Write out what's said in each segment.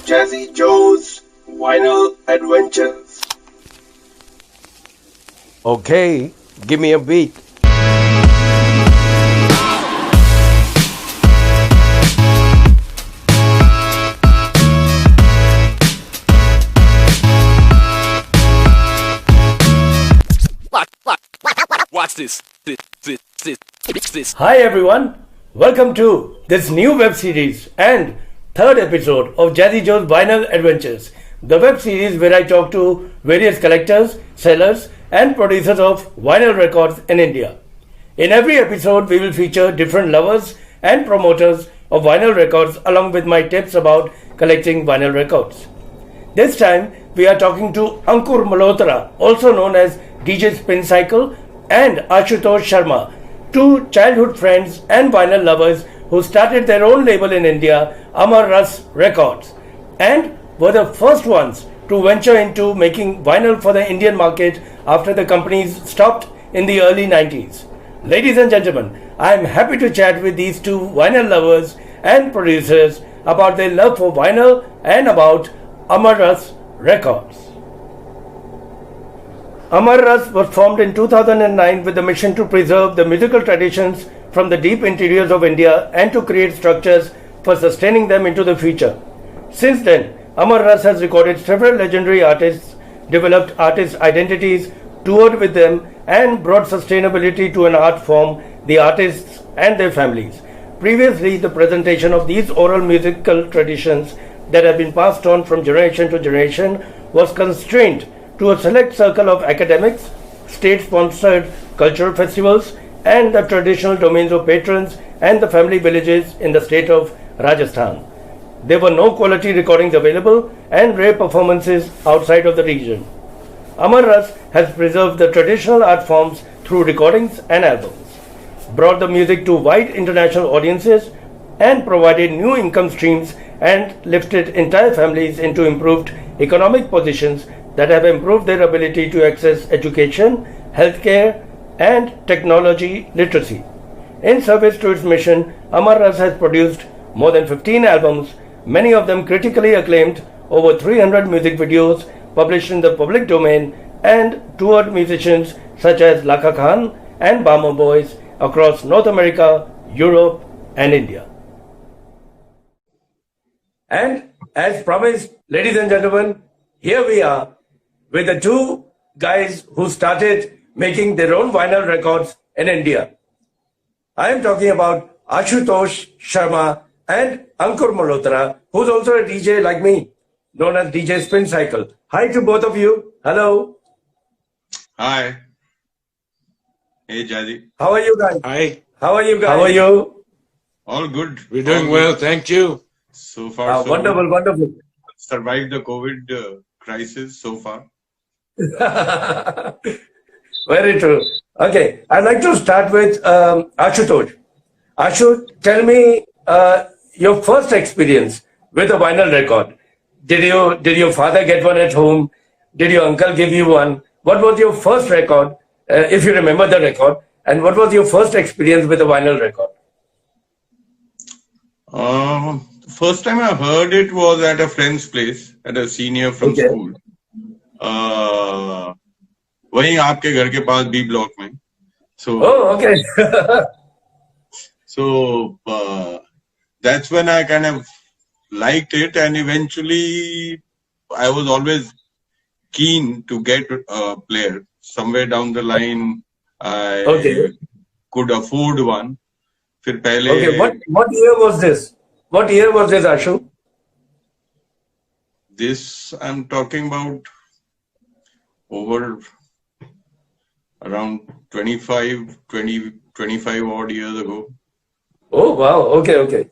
Jazzy Joe's Vinyl Adventures. Okay, give me a beat. Watch this. This. Hi everyone, welcome to this new web series and third episode of Jazzy Joe's Vinyl Adventures, the web series where I talk to various collectors, sellers and producers of vinyl records in India. In every episode we will feature different lovers and promoters of vinyl records along with my tips about collecting vinyl records. This time we are talking to Ankur Malhotra, also known as DJ Spin Cycle, and Ashutosh Sharma, two childhood friends and vinyl lovers who started their own label in India, Amarrass Records, and were the first ones to venture into making vinyl for the Indian market after the companies stopped in the early 90s. Ladies and gentlemen, I am happy to chat with these two vinyl lovers and producers about their love for vinyl and about Amarrass Records. Amarrass was formed in 2009 with the mission to preserve the musical traditions from the deep interiors of India and to create structures for sustaining them into the future. Since then, Amarrass has recorded several legendary artists, developed artist identities, toured with them, and brought sustainability to an art form, the artists and their families. Previously, the presentation of these oral musical traditions that have been passed on from generation to generation was constrained to a select circle of academics, state-sponsored cultural festivals, and the traditional domains of patrons and the family villages in the state of Rajasthan. There were no quality recordings available and rare performances outside of the region. Amarrass has preserved the traditional art forms through recordings and albums, brought the music to wide international audiences, and provided new income streams and lifted entire families into improved economic positions that have improved their ability to access education, healthcare, and technology literacy. In service to its mission, Amarrass has produced more than 15 albums, many of them critically acclaimed, over 300 music videos published in the public domain, and toured musicians such as Laka Khan and Bama Boys across North America, Europe, and India. And as promised, ladies and gentlemen, here we are with the two guys who started making their own vinyl records in India. I am talking about Ashutosh Sharma and Ankur Malhotra, who's also a DJ like me, known as DJ Spin Cycle. Hi to both of you. Hello. Hi. Hey, Jazzy. How are you guys? Hi. How are you guys? How are you? All good. We're doing All well, good. thank you. So far, so Wonderful, good. wonderful. Survived the COVID crisis so far. Very true. Okay, I'd like to start with Ashutosh. Ashu, tell me your first experience with a vinyl record. Did your father get one at home? Did your uncle give you one? What was your first record, if you remember the record? And what was your first experience with a vinyl record? First time I heard it was at a friend's place, at a senior from school. वहीं आपके घर के पास B block में. So. Oh, okay. So that's when I kind of liked it, and eventually I was always keen to get a player. Somewhere down the line, I could afford one. फिर पहले. Okay, what year was this? What year was this, Ashu? This I'm talking about over around 25 odd years ago. Oh, wow. Okay.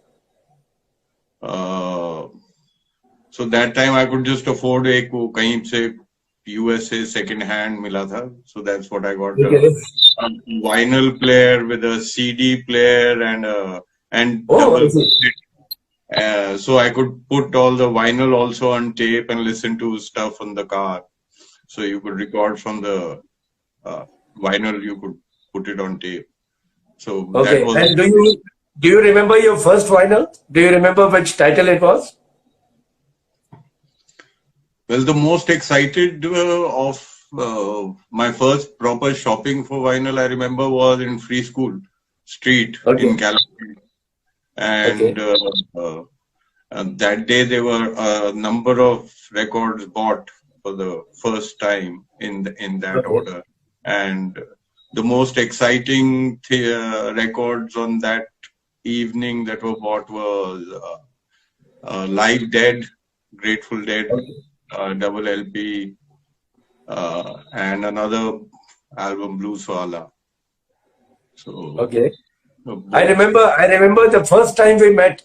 So that time I could just afford एक वो कहीं से USA second hand मिला था. So that's what I got. A vinyl player with a CD player and double. So I could put all the vinyl also on tape and listen to stuff on the car. So you could record from the vinyl, you could put it on tape. So okay. That was. And do you remember your first vinyl? Do you remember which title it was? Well, the most excited of my first proper shopping for vinyl, I remember, was in Free School Street Okay. in California. Okay. And that day there were a number of records bought for the first time in that Okay. order. And the most exciting records on that evening that were bought was Live Dead, Grateful Dead, double LP, and another album, Blue Swala. So, Okay. I remember the first time we met,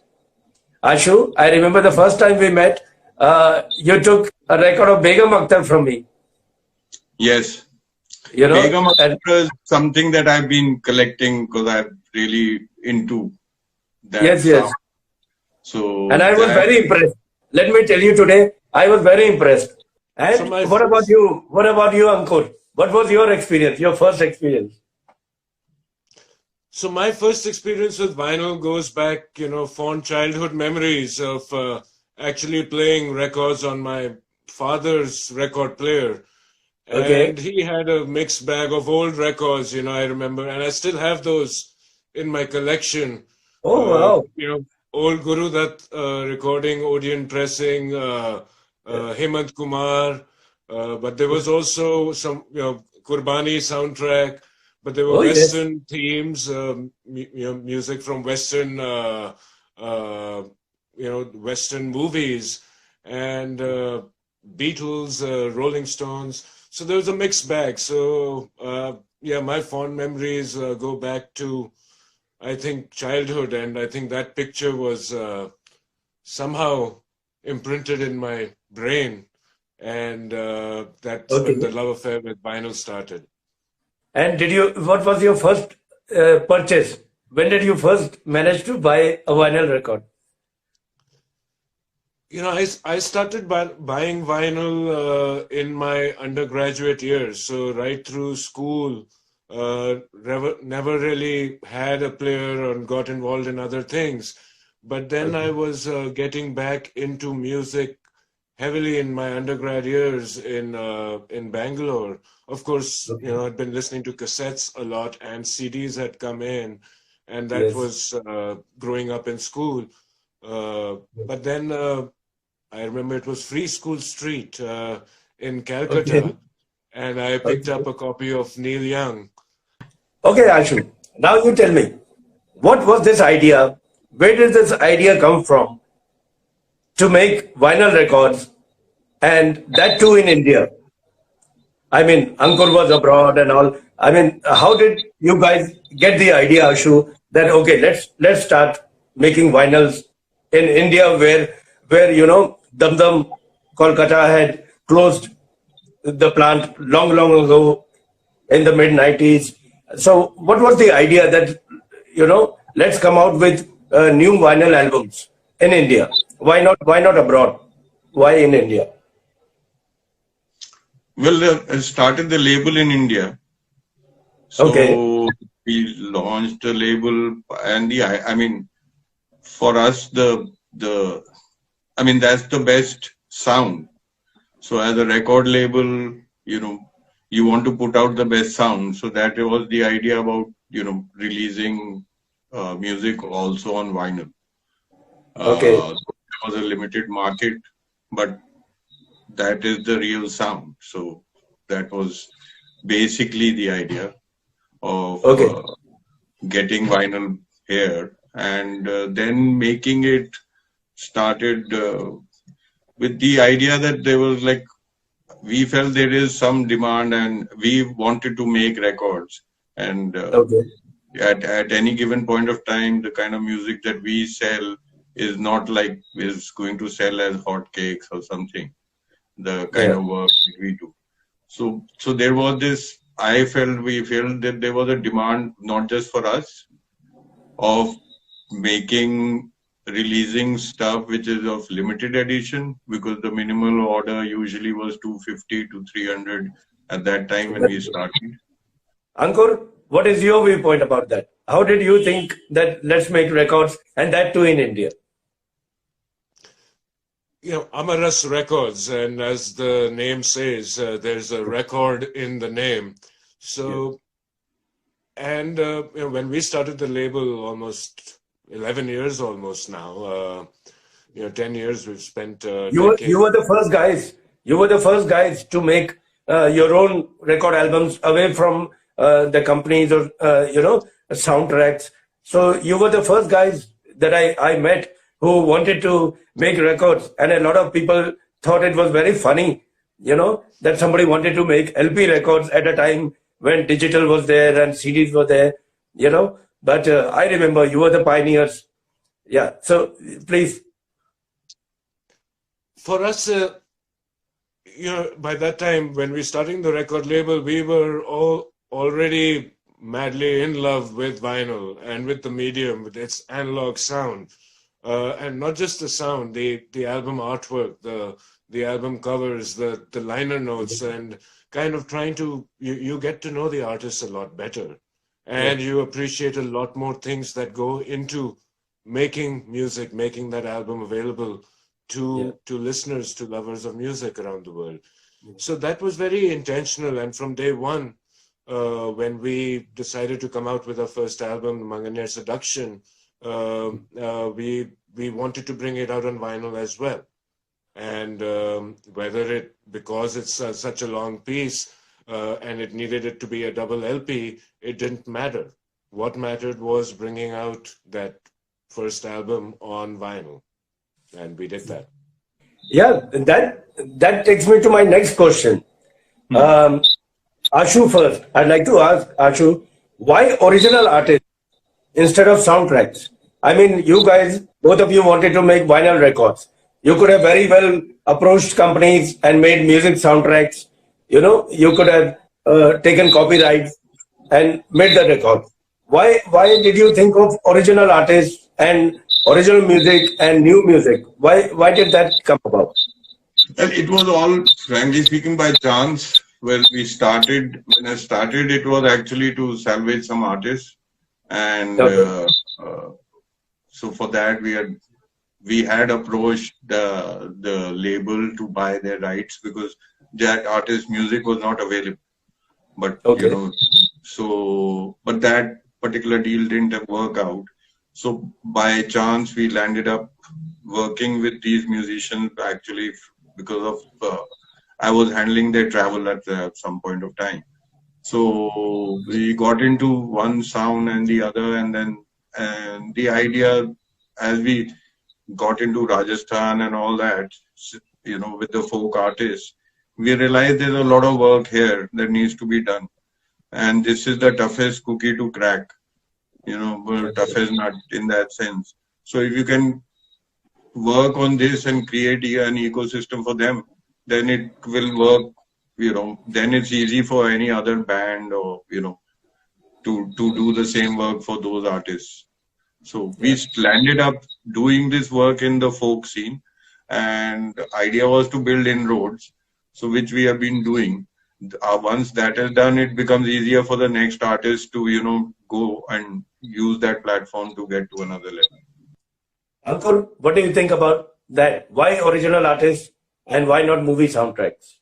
Ashu. I remember the first time we met. You took a record of Begum Akhtar from me. yes, You know, Begum Akhtar is something that I've been collecting because I'm really into that yes, yes. sound. So, And I was very impressed. Let me tell you today, I was very impressed. And So my what about you? What about you, Ankur? What was your experience, your first experience? So my first experience with vinyl goes back, fond childhood memories of actually playing records on my father's record player. Okay. And he had a mixed bag of old records, I remember, and I still have those in my collection. Oh, wow. Old Guru Dutt recording, Odeon pressing, Hemant Kumar, but there was also some, Kurbani soundtrack. But there were Oh, yes. Western themes, music from Western, Western movies, and Beatles, Rolling Stones. So there was a mixed bag. So my fond memories go back to, I think, childhood, and I think that picture was somehow imprinted in my brain, and that's when the love affair with vinyl started. And what was your first purchase? When did you first manage to buy a vinyl record? I started buying vinyl in my undergraduate years. So right through school, never really had a player or got involved in other things. But then I was getting back into music heavily in my undergrad years in Bangalore. Of course, I'd been listening to cassettes a lot, and CDs had come in, and that was growing up in school. But then I remember it was Free School Street in Calcutta, and I picked up a copy of Neil Young. Okay, Ashu. Now you tell me, what was this idea? Where did this idea come from to make vinyl records, and that too in India? I mean, Ankur was abroad and all. I mean, how did you guys get the idea, Ashu, that okay, let's start making vinyls in India, where Dum Dum Kolkata had closed the plant long ago in the mid-90s. So, what was the idea that let's come out with new vinyl albums in India? Why not abroad? Why in India? Well, I started the label in India. So we launched the label, and I mean, for us, that's the best sound. So as a record label, you want to put out the best sound. So that was the idea about, releasing music also on vinyl. It was a limited market, but that is the real sound. So that was basically the idea of getting vinyl here, and then making it started with the idea that there was we felt there is some demand, and we wanted to make records, and at any given point of time, the kind of music that we sell is not is going to sell as hotcakes or something. The kind of work that we do. So there was this, we felt that there was a demand, not just for us, of releasing stuff which is of limited edition, because the minimal order usually was 250 to 300 at that time when we started. Ankur, what is your viewpoint about that? How did you think that let's make records, and that too in India? Amarrass Records, and as the name says, there's a record in the name. So, and when we started the label almost 11 years almost now, 10 years we've spent You were the first guys. You were the first guys to make your own record albums away from the companies or soundtracks. So you were the first guys that I met who wanted to make records, and a lot of people thought it was very funny, that somebody wanted to make LP records at a time when digital was there and CDs were there, But I remember you were the pioneers. Yeah. So please. For us, by that time, when we starting the record label, we were all already madly in love with vinyl and with the medium, with its analog sound. And not just the sound, the album artwork, the album covers, the liner notes, and kind of trying to, you get to know the artists a lot better. And you appreciate a lot more things that go into making music, making that album available to listeners, to lovers of music around the world. So that was very intentional. And from day one, when we decided to come out with our first album, Manganeer Seduction, we wanted to bring it out on vinyl as well. And because it's such a long piece and it needed it to be a double LP, it didn't matter. What mattered was bringing out that first album on vinyl. And we did that. Yeah, that takes me to my next question. Ashu first. I'd like to ask Ashu, why original artists instead of soundtracks? I mean, you guys, both of you wanted to make vinyl records. You could have very well approached companies and made music soundtracks. You could have taken copyrights and made the record. Why did you think of original artists and original music and new music? Why did that come about? Well, it was all, frankly speaking, by chance. When I started, it was actually to salvage some artists, and so for that we had approached the label to buy their rights because that artist's music was not available. But but that particular deal didn't work out. So by chance we landed up working with these musicians actually because of I was handling their travel at some point of time. So we got into one sound and the other, and the idea as we got into Rajasthan and all that, with the folk artists, we realized there's a lot of work here that needs to be done. And this is the toughest cookie to crack, but toughest nut in that sense. So if you can work on this and create an ecosystem for them, then it will work, then it's easy for any other band or, to do the same work for those artists. So we landed up doing this work in the folk scene, and the idea was to build inroads, so which we have been doing. Once that is done, it becomes easier for the next artist to, go and use that platform to get to another level. Ankur, what do you think about that? Why original artists and why not movie soundtracks?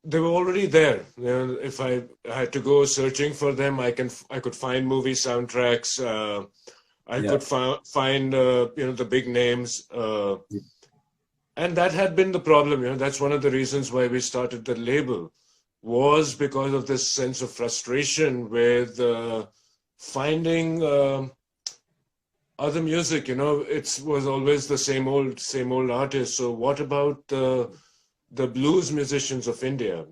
They were already there. If I had to go searching for them, I could find movie soundtracks. I could find the big names, and that had been the problem. That's one of the reasons why we started the label, was because of this sense of frustration with finding other music. It was always the same old artists. So what about the blues musicians of India?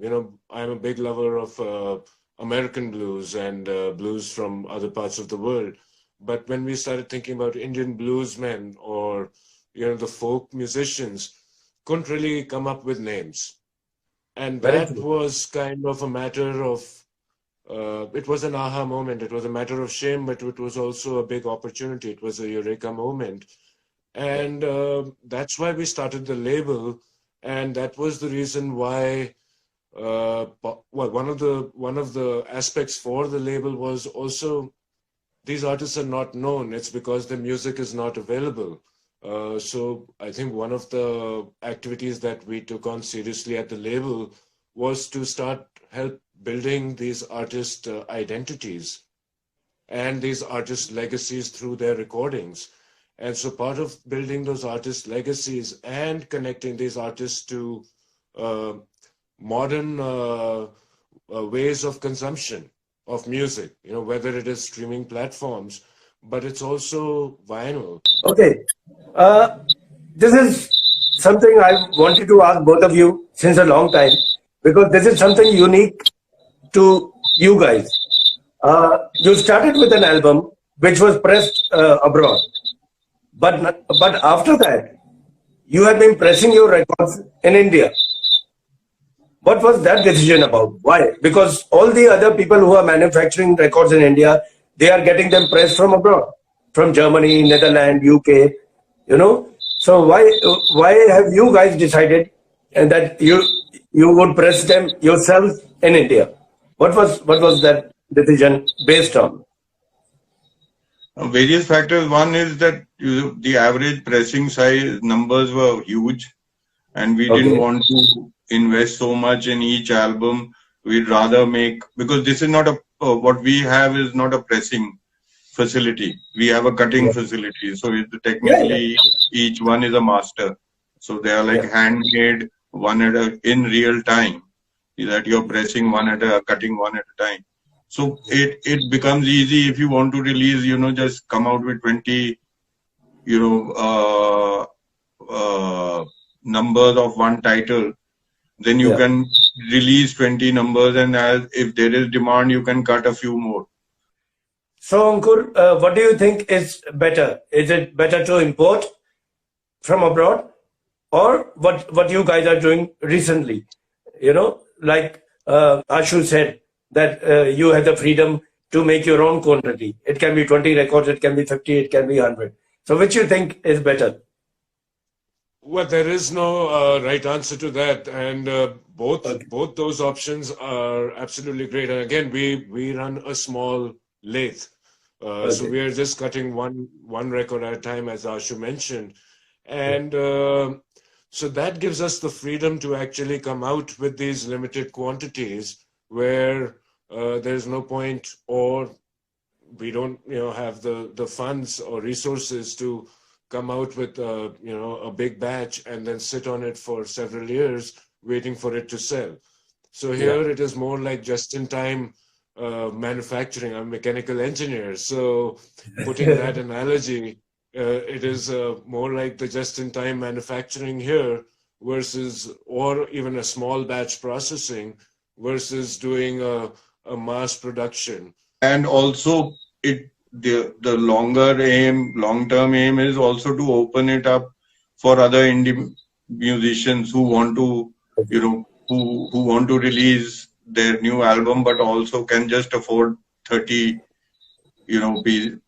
I'm a big lover of American blues and blues from other parts of the world. But when we started thinking about Indian bluesmen or, the folk musicians, couldn't really come up with names. And that was kind of a matter of, it was an aha moment. It was a matter of shame, but it was also a big opportunity. It was a eureka moment. And that's why we started the label. And that was the reason why, one of the aspects for the label was also, these artists are not known. It's because the music is not available. So I think one of the activities that we took on seriously at the label was to start help building these artist identities and these artist legacies through their recordings. And so part of building those artist legacies and connecting these artists to uh, modern ways of consumption of music, whether it is streaming platforms, but it's also vinyl. Okay. Uh, this is something I wanted to ask both of you since a long time because this is something unique to you guys. You started with an album which was pressed abroad, but after that, you have been pressing your records in India. What was that decision about? Why? Because all the other people who are manufacturing records in India, they are getting them pressed from abroad, from Germany, Netherlands, UK. So why have you guys decided that you would press them yourself in India? What was that decision based on? Various factors. One is that the average pressing size numbers were huge, and we didn't want to invest so much in each album. We'd rather make, because this is not what we have is not a pressing facility. We have a cutting facility. So technically each one is a master. So they are like handmade, one in real time, that you're pressing cutting one at a time. So it becomes easy if you want to release, just come out with 20, numbers of one title. Then you can release 20 numbers, and if there is demand, you can cut a few more. So, Ankur, what do you think is better? Is it better to import from abroad, or what you guys are doing recently? Like Ashu said, that you have the freedom to make your own quantity. It can be 20 records, it can be 50, it can be 100. So, which you think is better? Well, there is no right answer to that, and both those options are absolutely great. And again, we run a small lathe, so we are just cutting one record at a time, as Ashu mentioned, and so that gives us the freedom to actually come out with these limited quantities where there's no point, or we don't have the funds or resources to come out with a big batch and then sit on it for several years waiting for it to sell. So here it is more like just-in-time manufacturing. I'm a mechanical engineer, so putting that analogy, it is more like the just-in-time manufacturing here versus, or even a small batch processing versus doing a mass production. And also the long-term aim is also to open it up for other indie musicians who want to, who want to release their new album, but also can just afford 30, 30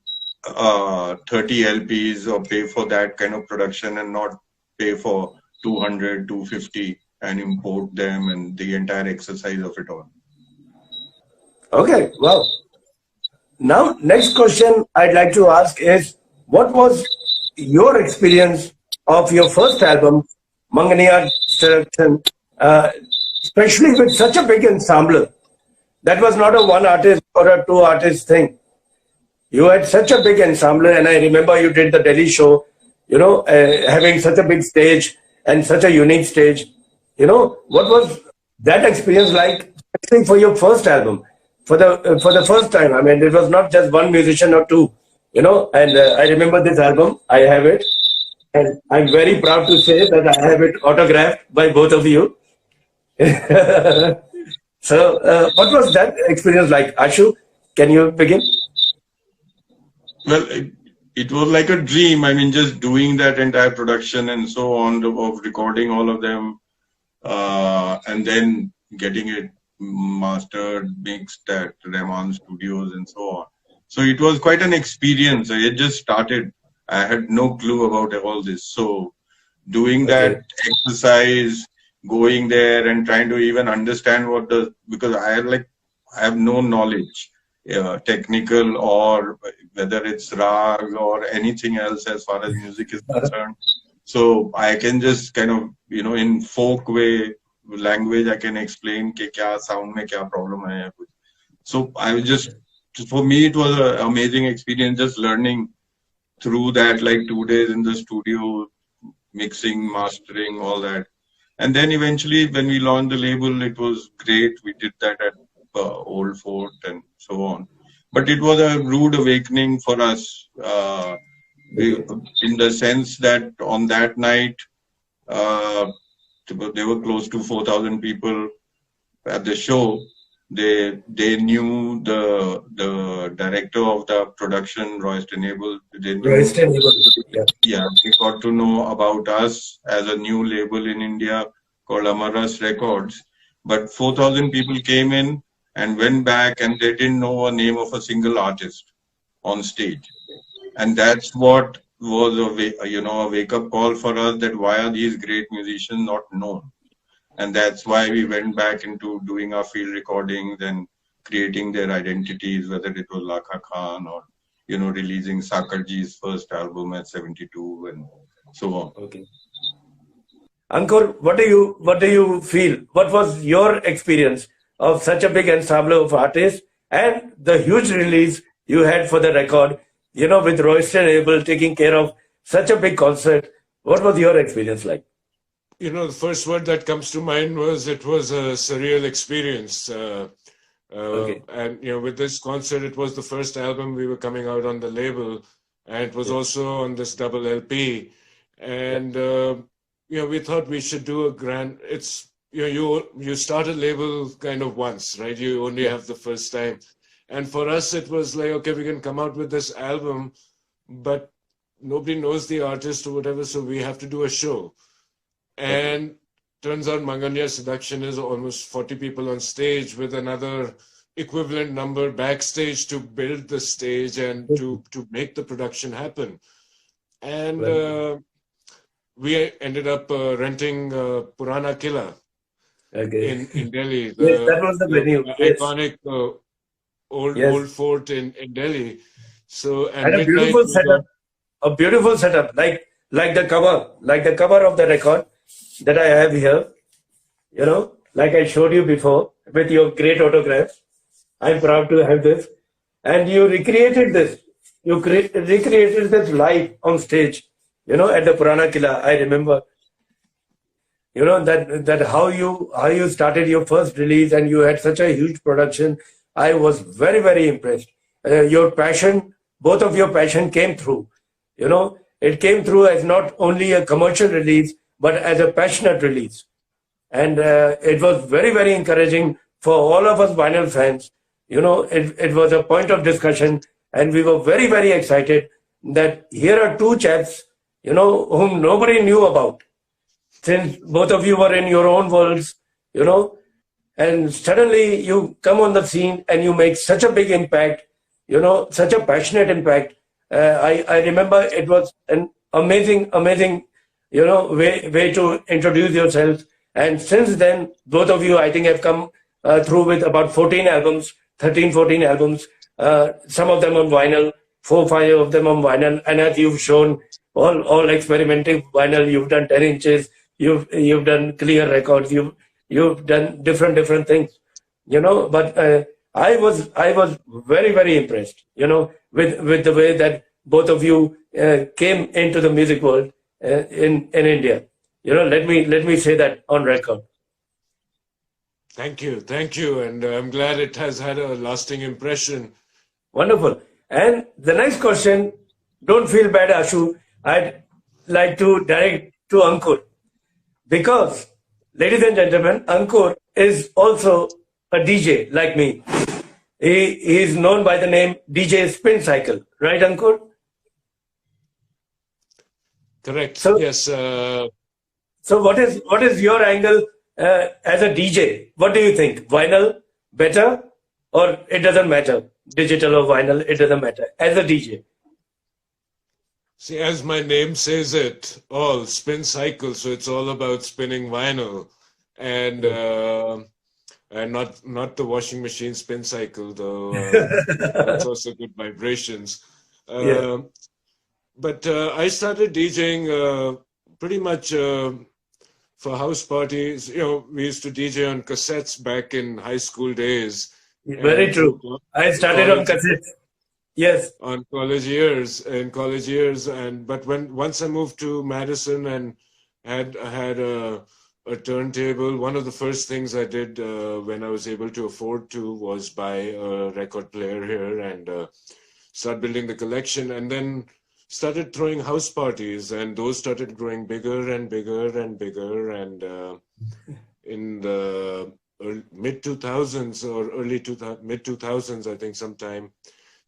LPs or pay for that kind of production and not pay for 200, 250 and import them and the entire exercise of it all. Okay, well. Now, next question I'd like to ask is, what was your experience of your first album, Manganiya Selection, especially with such a big ensemble? That was not a one artist or a two artist thing. You had such a big ensemble, and I remember you did the Delhi show, having such a big stage and such a unique stage. What was that experience like, especially for your first album? For the first time, I mean, it was not just one musician or two, and I remember this album, I have it, and I'm very proud to say that I have it autographed by both of you. So, what was that experience like? Ashu, can you begin? Well, it was like a dream. I mean, just doing that entire production and so on, of recording all of them, and then getting it mastered, mixed at Rahman Studios and so on. So it was quite an experience. I had just started. I had no clue about all this. So doing that exercise, going there and trying to even understand because I have no knowledge technical or whether it's rag or anything else as far as music is concerned. So I can just kind of, in folk way language, I can explain कि क्या sound में क्या problem है या कुछ. So for me, it was an amazing experience just learning through that, like 2 days in the studio, mixing, mastering, all that. And then eventually when we launched the label, it was great. We did that at Old Fort and so on. But it was a rude awakening for us in the sense that on that night, there were close to 4,000 people at the show. They knew the director of the production, Royston Abel. They got to know about us as a new label in India called Amarrass Records. But 4,000 people came in and went back, and they didn't know a name of a single artist on stage. And that's what was a wake-up call for us, that why are these great musicians not known? And that's why we went back into doing our field recordings and creating their identities, whether it was Lakha Khan or, releasing Sakarji's first album at 72 and so on. Okay. Ankur, what do you feel? What was your experience of such a big ensemble of artists and the huge release you had for the record, with Royston Abel taking care of such a big concert? What was your experience like? The first word that comes to mind was it was a surreal experience. Okay. And, with this concert, it was the first album we were coming out on the label, and it was also on this double LP. And, we thought we should do a grand, you start a label kind of once, right? You only have the first time. And for us, it was like, okay, we can come out with this album, but nobody knows the artist or whatever, so we have to do a show. And turns out Manganya Seduction is almost 40 people on stage with another equivalent number backstage to build the stage and to make the production happen. And we ended up renting Purana Killa in Delhi. Yes, that was the venue. Iconic old fort in Delhi. So and a beautiful setup. A beautiful setup, like the cover of the record that I have here, like I showed you before with your great autographs. I'm proud to have this. And you recreated this. You recreated this live on stage, at the Purana Killa. I remember, that how you started your first release and you had such a huge production. I was very, very impressed. Your passion, both of your passion came through. It came through as not only a commercial release, but as a passionate release. And it was very, very encouraging for all of us vinyl fans. It was a point of discussion, and we were very, very excited that here are two chaps, whom nobody knew about. Since both of you were in your own worlds, and suddenly you come on the scene and you make such a big impact, such a passionate impact. I remember it was an amazing, way to introduce yourselves. And since then, both of you, I think, have come through with about 14 albums, some of them on vinyl, 4-5 of them on vinyl. And as you've shown, all experimental vinyl, you've done 10 inches, you've done clear records, you've done different things, but I was very, very impressed, with the way that both of you came into the music world in India. Let me say that on record. Thank you, and I'm glad it has had a lasting impression. Wonderful. And the next question, don't feel bad, Ashu. I'd like to direct to Ankur, because, ladies and gentlemen, Ankur is also a DJ like me. He is known by the name DJ Spin Cycle, right, Ankur? Correct. So, yes. So what is your angle as a DJ? What do you think? Vinyl better, or it doesn't matter? Digital or vinyl, it doesn't matter. As a DJ. See, as my name says it, all Spin Cycle. So it's all about spinning vinyl. And and not the washing machine spin cycle, though. That's also good vibrations. Yeah. But I started DJing pretty much for house parties. We used to DJ on cassettes back in high school days, Very and for true. I started on college cassette. Yes. on college years, and but once I moved to Madison and had a turntable, one of the first things I did when I was able to afford to was buy a record player here and start building the collection, and then started throwing house parties, and those started growing bigger and bigger and bigger, and in the mid 2000s or mid 2000s, I think sometime,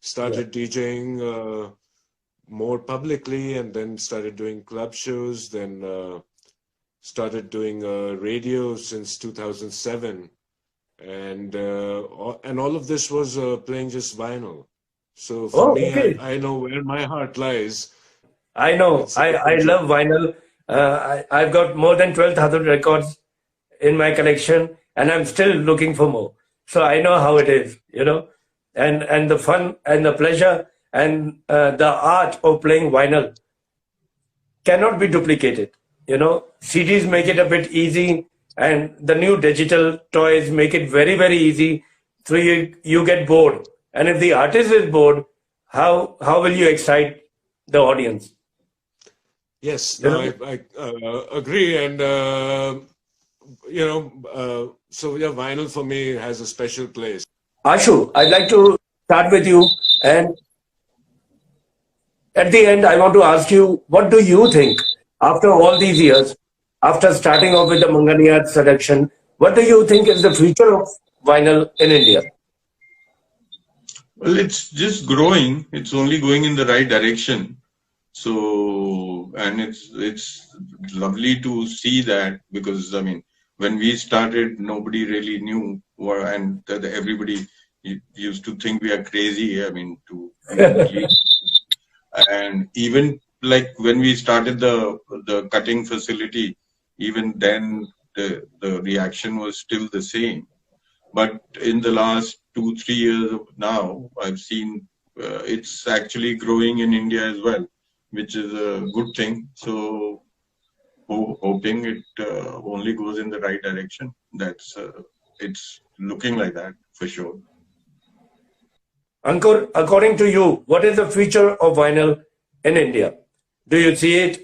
started DJing more publicly, and then started doing club shows, then started doing radio since 2007, and all of this was playing just vinyl. So for Oh, me, okay. I know where my heart lies. I know. It's I love vinyl. I've got more than 12,000 records in my collection, and I'm still looking for more. So I know how it is, and the fun and the pleasure and the art of playing vinyl cannot be duplicated. CDs make it a bit easy, and the new digital toys make it very, very easy. So you get bored, and if the artist is bored, how will you excite the audience? Yes, You no, know? I agree, and so yeah, vinyl for me has a special place. Ashu, I'd like to start with you, and at the end, I want to ask you, what do you think after all these years, after starting off with the Manganiyat seduction, what do you think is the future of vinyl in India? Well, it's just growing. It's only going in the right direction. So, and it's lovely to see that, because I mean, when we started, nobody really knew, and everybody used to think we are crazy. I mean, to and even like when we started the cutting facility, even then the reaction was still the same. But in the last 2-3 years of now, I've seen it's actually growing in India as well, which is a good thing. So hoping it only goes in the right direction. It's looking like that for sure. Ankur, according to you, what is the future of vinyl in India? Do you see it?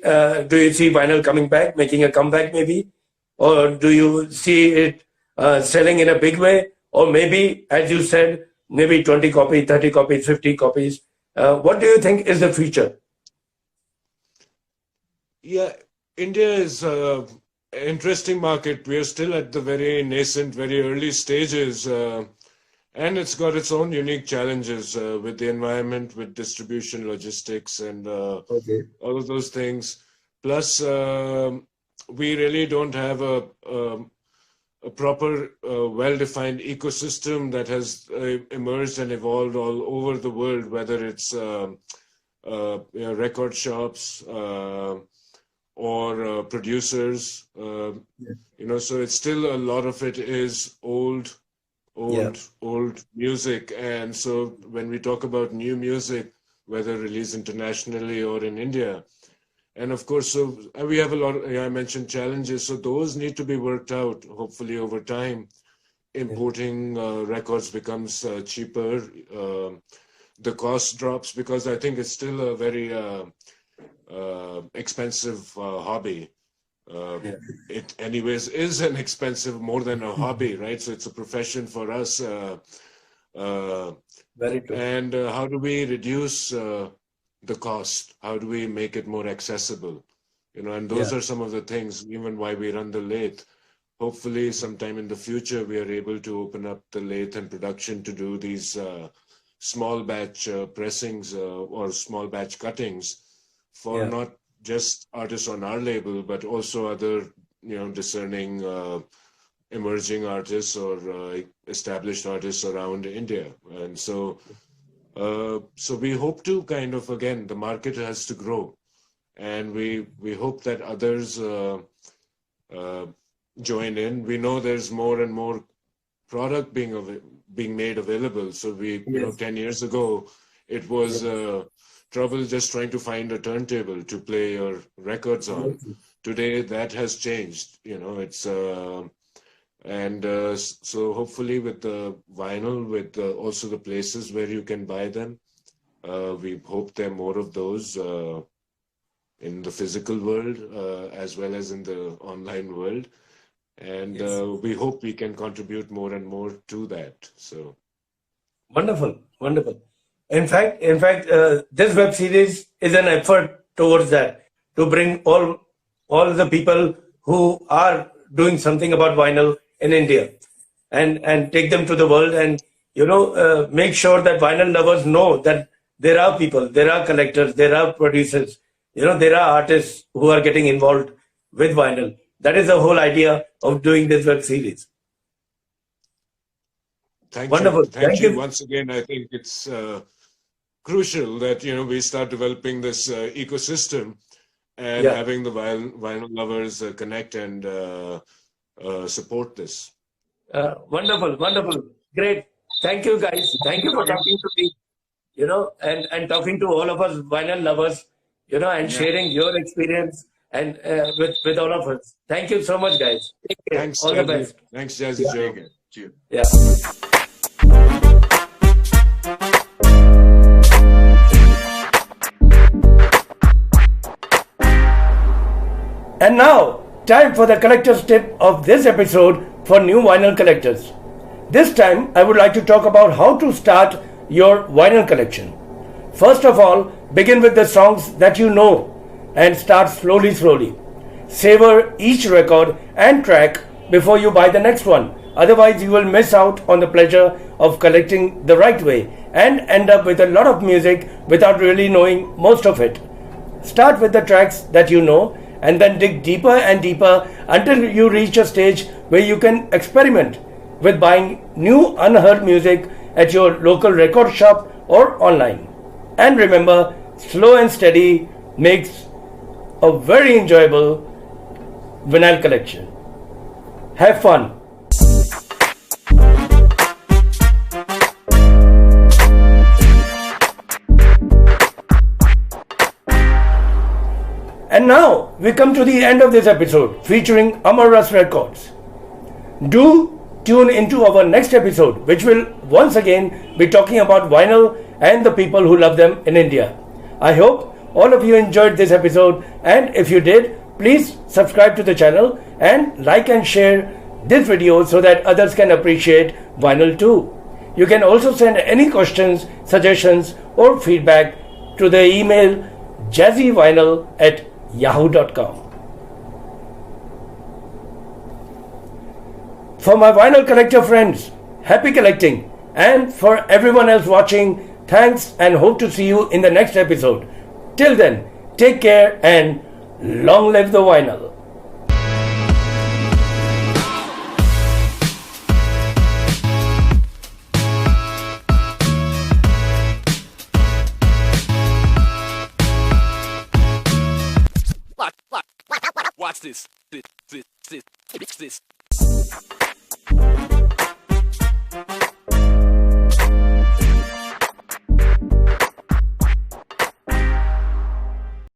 Do you see vinyl coming back, making a comeback maybe? Or do you see it selling in a big way? Or maybe, as you said, maybe 20 copies, 30 copies, 50 copies. What do you think is the future? Yeah, India is an interesting market. We are still at the very nascent, very early stages. And it's got its own unique challenges with the environment, with distribution, logistics, and all of those things. Plus, we really don't have a proper, well-defined ecosystem that has emerged and evolved all over the world, whether it's record shops or producers. So it's still a lot of it is old music, and so when we talk about new music, whether released internationally or in India, and of course, so we have a lot. I mentioned challenges, so those need to be worked out. Hopefully, over time, importing records becomes cheaper. The cost drops, because I think it's still a very expensive hobby. It anyways is an expensive, more than a hobby, right? So it's a profession for us. Very true. And how do we reduce the cost? How do we make it more accessible? And those are some of the things, even why we run the lathe. Hopefully sometime in the future, we are able to open up the lathe and production to do these small batch pressings or small batch cuttings for not just artists on our label, but also other, discerning emerging artists or established artists around India. And so we hope to kind of, again, the market has to grow, and we hope that others join in. We know there's more and more product being made available. So we, 10 years ago, it was trouble just trying to find a turntable to play your records on. Today that has changed. It's so hopefully with the vinyl, with also the places where you can buy them, we hope there are more of those in the physical world as well as in the online world. And we hope we can contribute more and more to that. So wonderful. In fact, this web series is an effort towards that, to bring all the people who are doing something about vinyl in India and take them to the world, and make sure that vinyl lovers know that there are people, there are collectors, there are producers, there are artists who are getting involved with vinyl. That is the whole idea of doing this web series. Wonderful. Thank you once again. I think it's crucial that we start developing this ecosystem and having the vinyl lovers connect and support this. Wonderful. Great. Thank you, guys. Thank you for talking to me, and talking to all of us vinyl lovers, and sharing your experience and with all of us. Thank you so much, guys. Take care. Thanks, all Jazzy. the best. Thanks, Jazzy Joe. Cheers. Yeah. And now, time for the collector's tip of this episode for new vinyl collectors. This time, I would like to talk about how to start your vinyl collection. First of all, begin with the songs that you know and start slowly. Savor each record and track before you buy the next one. Otherwise, you will miss out on the pleasure of collecting the right way and end up with a lot of music without really knowing most of it. Start with the tracks that you know and then dig deeper and deeper until you reach a stage where you can experiment with buying new unheard music at your local record shop or online. And remember, slow and steady makes a very enjoyable vinyl collection. Have fun. And now we come to the end of this episode featuring Amarrass Records. Do tune into our next episode, which will once again be talking about vinyl and the people who love them in India. I hope all of you enjoyed this episode, and if you did, please subscribe to the channel and like and share this video so that others can appreciate vinyl too. You can also send any questions, suggestions or feedback to the email jazzyvinyl@yahoo.com. For my vinyl collector friends, happy collecting, and for everyone else watching, thanks and hope to see you in the next episode. Till then, take care and long live the vinyl. Watch this. This.